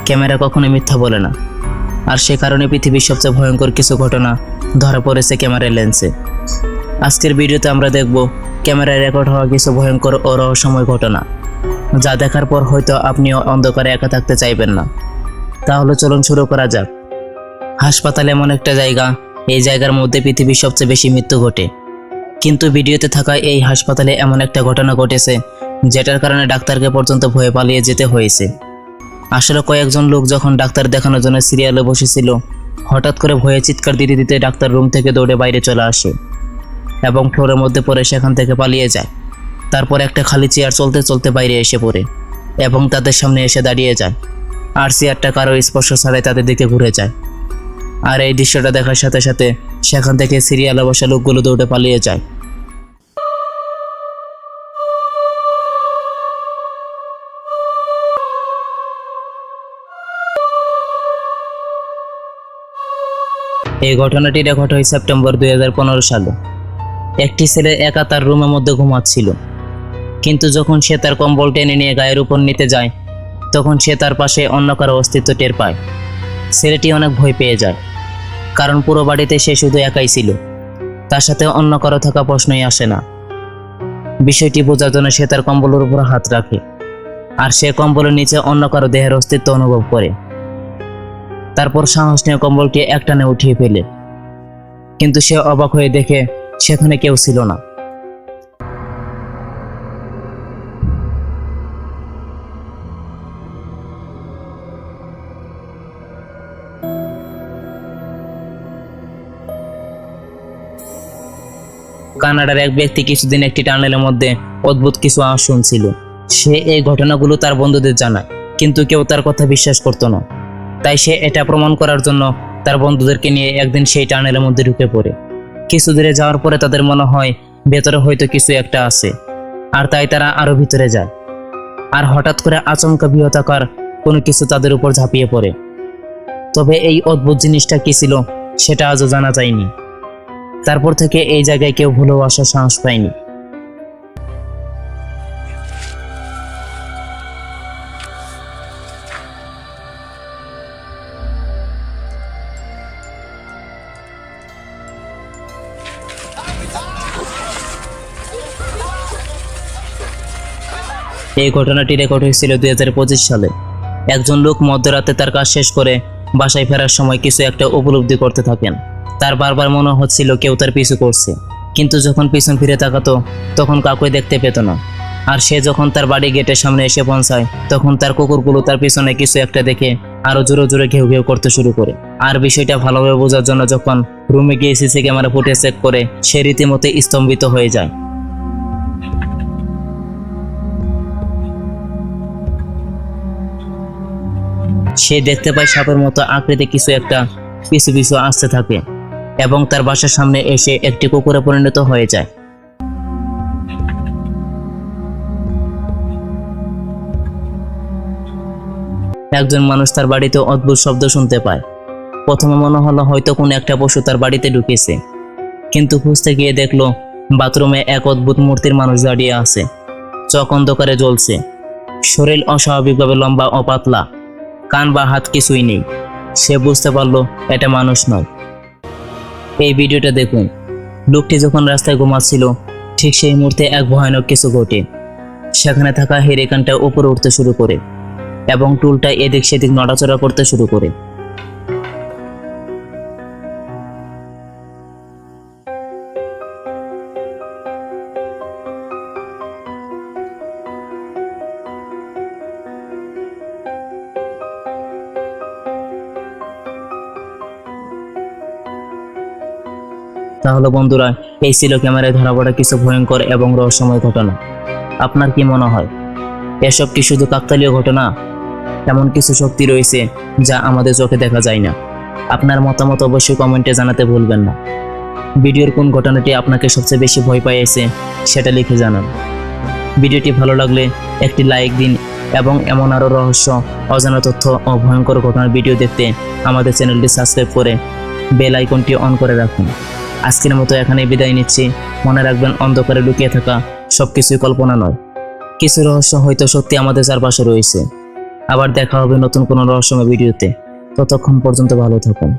Camera কখনো মিথ্যা বলে না, আর সে কারণে পৃথিবীর সবচেয়ে ভয়ঙ্কর কিছু ঘটনা ধরা পড়েছে ক্যামেরার লেন্সে। আজকের ভিডিওতে আমরা দেখব ক্যামেরায় রেকর্ড হওয়া কিছু ভয়ঙ্কর ও রহস্যময় ঘটনা, যা দেখার পর হয়তো আপনিও অন্ধকারে একা থাকতে চাইবেন না। তাহলে চলুন শুরু করা যাক। হাসপাতাল এমন একটা জায়গা, এই জায়গার মধ্যে পৃথিবীর সবচেয়ে বেশি মৃত্যু ঘটে। কিন্তু ভিডিওতে থাকা এই হাসপাতালে এমন একটা ঘটনা ঘটেছে যেটার কারণে ডাক্তারকে পর্যন্ত ভয়ে পালিয়ে যেতে হয়েছে। আসলে কয়েকজন লোক যখন ডাক্তার দেখানোর জন্য সিরিয়ালে বসেছিল, হঠাৎ করে ভয়ে চিৎকার দিতে দিতে ডাক্তার রুম থেকে দৌড়ে বাইরে চলে আসে এবং ফ্লোরের মধ্যে পড়ে সেখান থেকে পালিয়ে যায়। তারপর একটা খালি চেয়ার চলতে চলতে বাইরে এসে পড়ে এবং তাদের সামনে এসে দাঁড়িয়ে যায়, আর চেয়ারটা কারো স্পর্শ ছাড়াই তাদের দিকে ঘুরে যায়। আর এই দৃশ্যটা দেখার সাথে সাথে সেখান থেকে সিরিয়ালে বসা লোকগুলো দৌড়ে পালিয়ে যায়। এই ঘটনাটি রেকর্ড হয় সেপ্টেম্বর 2015 সালে। একটি ছেলে একা তার রুমের মধ্যে ঘুমাচ্ছিল, কিন্তু যখন সে তার কম্বল টেনে নিয়ে গায়ের উপর নিতে যায়, তখন সে তার পাশে অন্য কারো অস্তিত্ব টের পায়। ছেলেটি অনেক ভয় পেয়ে যায়, কারণ পুরো বাড়িতে সে শুধু একাই ছিল, তার সাথে অন্য কারো থাকা প্রশ্নই আসে না। বিষয়টি বোঝার জন্য সে তার কম্বলের উপর হাত রাখে, আর সে কম্বলের নিচে অন্য কারো দেহের অস্তিত্ব অনুভব করে। তারপর সাহস নিয়ে কম্বলটি একটানে উঠিয়ে ফেলে, কিন্তু সে অবাক হয়ে দেখে সেখানে কেউ ছিল না। কানাডার এক ব্যক্তি কিছুদিন একটি টানেলের মধ্যে অদ্ভুত কিছু আওয়াজ শুনছিল। সে এই ঘটনাগুলো তার বন্ধুদের জানায়, কিন্তু কেউ তার কথা বিশ্বাস করত না। তাই সে এটা প্রমাণ করার জন্য তার বন্ধুদেরকে নিয়ে একদিন সেই টানেলের মধ্যে ঢুকে পড়ে। কিছু দূরে যাওয়ার পরে তাদের মনে হয় ভেতরে হয়তো কিছু একটা আছে, আর তাই তারা আরো ভিতরে যায়। আর হঠাৎ করে আচমকা বৃহতাকার কোনো কিছু তাদের উপর ঝাঁপিয়ে পড়ে। তবে এই অদ্ভুত জিনিসটা কি ছিল সেটা আজও জানা যায়নি। তারপর থেকে এই জায়গায় কেউ ভুলেও আসার সাহস পায়নি। এই ঘটনাটি রেকর্ড হয়েছিল 2025 সালে। একজন লোক মধ্যরাতে তার কাজ শেষ করে বাসায় ফেরার সময় কিছু একটা উপলব্ধি করতে থাকেন। তার বারবার মনে হচ্ছিল কেউ তার পিছু করছে, কিন্তু যখন পিছন ফিরে তাকাতো তখন কাউকে দেখতে পেত না। আর সে যখন তার বাড়ি গেটের সামনে এসে পৌঁছায়, তখন তার কুকুরগুলো তার পিছনে কিছু একটা দেখে আরো জোরে জোরে ঘেউ ঘেউ করতে শুরু করে। আর বিষয়টা ভালোভাবে বোঝার জন্য যখন রুমে গিয়ে সিসি ক্যামেরা ফুটেজ চেক করে, সে রীতিমতো স্তম্ভিত হয়ে যায়। সে দেখতে পায় সাপের মতো আকৃতি কিছু একটা পিছু পিছু আসতে থাকে এবং তার বাসার সামনে এসে একটি কুকুরে পরিণত হয়ে যায়। একজন মানুষ তার বাড়িতে অদ্ভুত শব্দ শুনতে পায়। প্রথমে মনে হলো হয়তো কোনো একটা পশু তার বাড়িতে ঢুকেছে, কিন্তু খুঁজতে গিয়ে দেখলো বাথরুমে এক অদ্ভুত মূর্তির মানুষ দাঁড়িয়ে আছে। চোখ অন্ধকারে জ্বলছে, শরীর অস্বাভাবিকভাবে লম্বা ও পাতলা, কান বা হাত কিছুই নেই। সে বুঝতে পারলো এটা মানুষ নয়। এই ভিডিওটা দেখুন। লোকটি যখন রাস্তায় ঘুমাচ্ছিল, ঠিক সেই মুহূর্তে এক ভয়ানক কিছু ঘটে। সেখানে থাকা হেরিকেনটা উপরে উঠতে শুরু করে এবং টুলটা এদিক সেদিক নড়াচড়া করতে শুরু করে। তাহলে বন্ধুরা, এই ছিল ক্যামেরায় ধরা পড়া কিছু ভয়ঙ্কর এবং রহস্যময় ঘটনা। আপনার কি মনে হয় এসব কি শুধু কাকতালীয় ঘটনা? এমন কিছু শক্তি রয়েছে যা আমাদের চোখে দেখা যায় না? আপনার মতামত অবশ্যই কমেন্টে জানাতে ভুলবেন না। ভিডিওর কোন ঘটনাটি আপনাকে সবচেয়ে বেশি ভয় পাইয়েছে সেটা লিখে জানান। ভিডিওটি ভালো লাগলে একটি লাইক দিন এবং এমন আরও রহস্য, অজানা তথ্য ও ভয়ঙ্কর ঘটনার ভিডিও দেখতে আমাদের চ্যানেলটি সাবস্ক্রাইব করে বেল আইকনটি অন করে রাখুন। আজকের মতো এখানেই বিদায় নিচ্ছি। মনে রাখবেন, অন্ধকারে লুকিয়ে থাকা সবকিছুই কল্পনা নয়। কিছু রহস্য হয়তো সত্যি আমাদের চারপাশে রয়েছে। আবার দেখা হবে নতুন কোনো রহস্যময় ভিডিওতে। ততক্ষণ পর্যন্ত ভালো থাকুন।